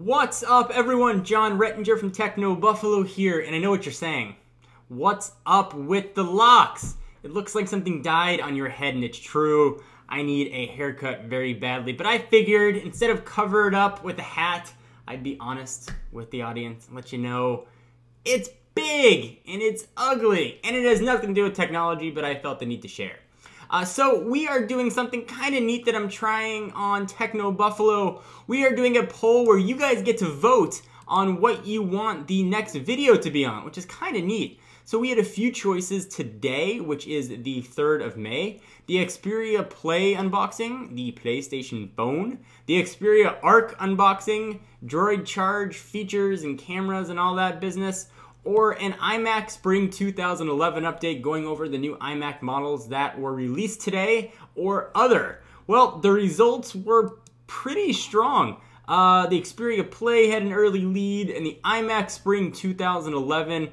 What's up, everyone? John Rettinger from Techno Buffalo here, and I know what you're saying. What's up with the locks? It looks like something died on your head, and it's true. I need a haircut very badly, but I figured instead of cover it up with a hat, I'd be honest with the audience and let you know it's big, and it's ugly, and it has nothing to do with technology, but I felt the need to share. So we are doing something kind of neat that I'm trying on Techno Buffalo. We are doing a poll where you guys get to vote on what you want the next video to be on, which is kind of neat. So we had a few choices today, which is the 3rd of May. The Xperia Play unboxing, the PlayStation Phone, the Xperia Arc unboxing, Droid Charge features and cameras and all that business, or an iMac Spring 2011 update going over the new iMac models that were released today, or other. Well, the results were pretty strong. The Xperia Play had an early lead, and the iMac Spring 2011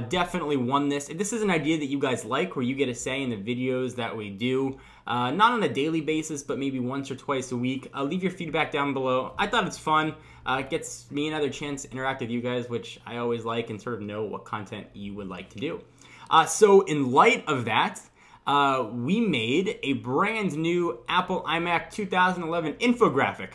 definitely won this. If this is an idea that you guys like, where you get a say in the videos that we do, not on a daily basis, but maybe once or twice a week, leave your feedback down below. I thought it's fun. It gets me another chance to interact with you guys, which I always like, and sort of know what content you would like to do. So in light of that, we made a brand new Apple iMac 2011 infographic,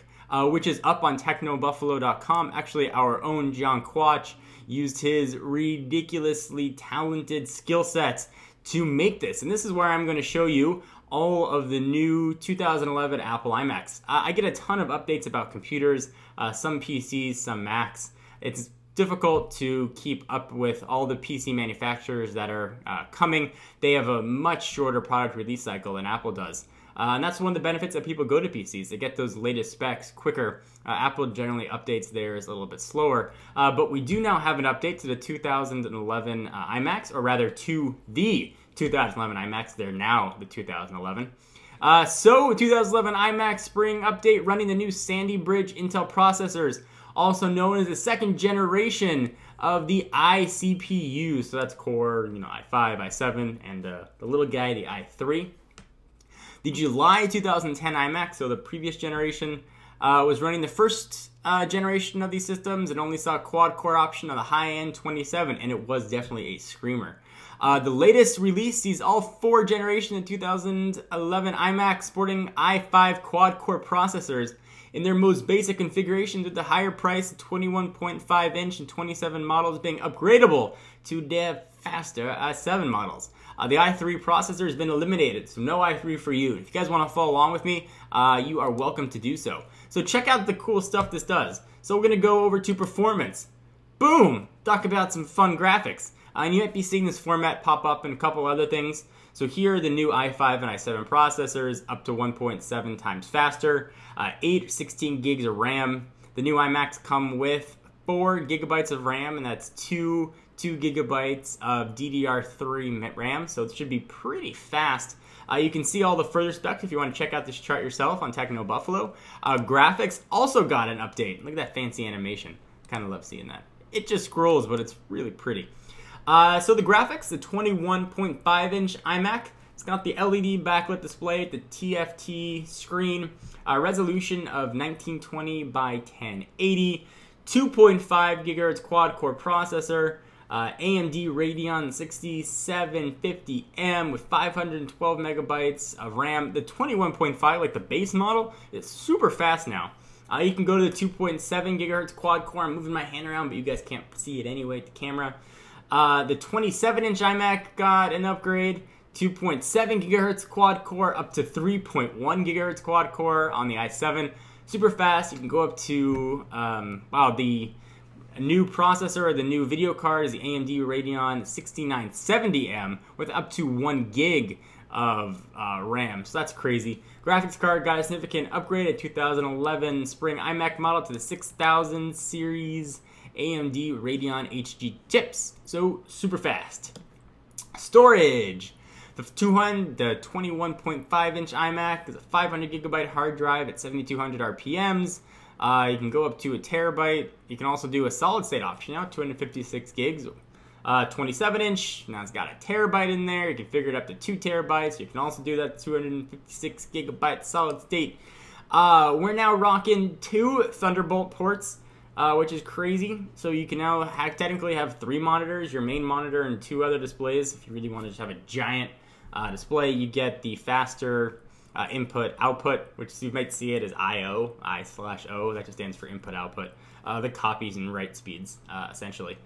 which is up on technobuffalo.com. Actually, our own John Quach used his ridiculously talented skill sets to make this. And this is where I'm going to show you all of the new 2011 Apple iMacs. I get a ton of updates about computers, some PCs, some Macs. It's difficult to keep up with all the PC manufacturers that are coming. They have a much shorter product release cycle than Apple does. And that's one of the benefits that people go to PCs. They get those latest specs quicker. Apple generally updates theirs a little bit slower. But we do now have an update to the 2011 iMacs, or rather to the 2011 iMacs. They're now the 2011. So 2011 iMac Spring update running the new Sandy Bridge Intel processors, also known as the 2nd generation of the iCPU. So that's Core, i5, i7, and the little guy, the i3. The July 2010 iMac, so the previous generation, was running the first generation of these systems and only saw quad-core option on the high-end 27, and it was definitely a screamer. The latest release sees all 4 generations of 2011 iMac sporting i5 quad-core processors in their most basic configurations, with the higher price 21.5-inch and 27 models being upgradable to their faster i7 models. The i3 processor has been eliminated, so no i3 for you. If you guys want to follow along with me, you are welcome to do so. So check out the cool stuff this does. So we're going to go over to performance. Boom! Talk about some fun graphics. And you might be seeing this format pop up in a couple other things. So here are the new i5 and i7 processors, up to 1.7 times faster, 8 or 16 gigs of RAM. The new iMacs come with 4 gigabytes of RAM, and that's 2 gigabytes of DDR3 RAM, so it should be pretty fast. You can see all the further specs if you want to check out this chart yourself on Techno Buffalo. Graphics also got an update. Look at that fancy animation. Kind of love seeing that. It just scrolls, but it's really pretty. So the graphics, the 21.5-inch iMac. It's got the LED backlit display, the TFT screen, resolution of 1920 by 1080, 2.5 gigahertz quad-core processor, AMD Radeon 6750M with 512 megabytes of RAM. The 21.5, like the base model, is super fast now. You can go to the 2.7 gigahertz quad core. I'm moving my hand around, but you guys can't see it anyway, the camera. The 27-inch iMac got an upgrade. 2.7 gigahertz quad core up to 3.1 gigahertz quad core on the i7. Super fast. You can go up to, the new processor, or the new video card, is the AMD Radeon 6970M with up to 1 gig of RAM. So that's crazy. Graphics card got a significant upgrade at 2011 Spring iMac model to the 6000 series AMD Radeon HG chips. So super fast. Storage. The 21.5-inch iMac is a 500 gigabyte hard drive at 7200 RPMs. You can go up to a terabyte. You can also do a solid state option now, 256 gigs. 27-inch, now it's got a terabyte in there. You can figure it up to 2 terabytes. You can also do that 256 gigabyte solid state. We're now rocking 2 Thunderbolt ports. which is crazy. So you can now technically have 3 monitors, your main monitor and 2 other displays. If you really want to just have a giant display, you get the faster input output, which you might see it as I/O, I/O. That just stands for input output. The copies and write speeds, essentially.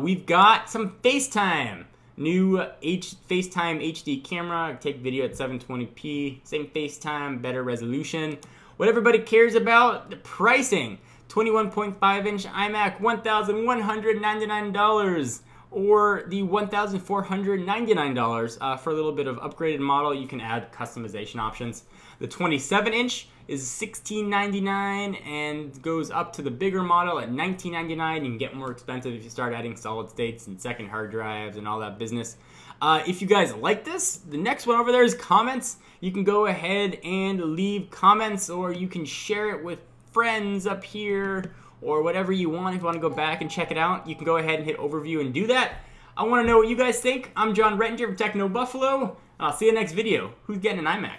We've got some FaceTime. New FaceTime HD camera. Take video at 720p. Same FaceTime, better resolution. What everybody cares about, the pricing. 21.5-inch iMac, $1,199. Or the $1,499 for a little bit of upgraded model. You can add customization options. The 27-inch is $1,699 and goes up to the bigger model at $1,999. You can get more expensive if you start adding solid states and second hard drives and all that business. If you guys like this, the next one over there is comments. You can go ahead and leave comments, or you can share it with friends up here, or whatever you want. If you want to go back and check it out, you can go ahead and hit overview and do that. I want to know what you guys think. I'm John Rettinger from Techno Buffalo, and I'll see you next video. Who's getting an iMac?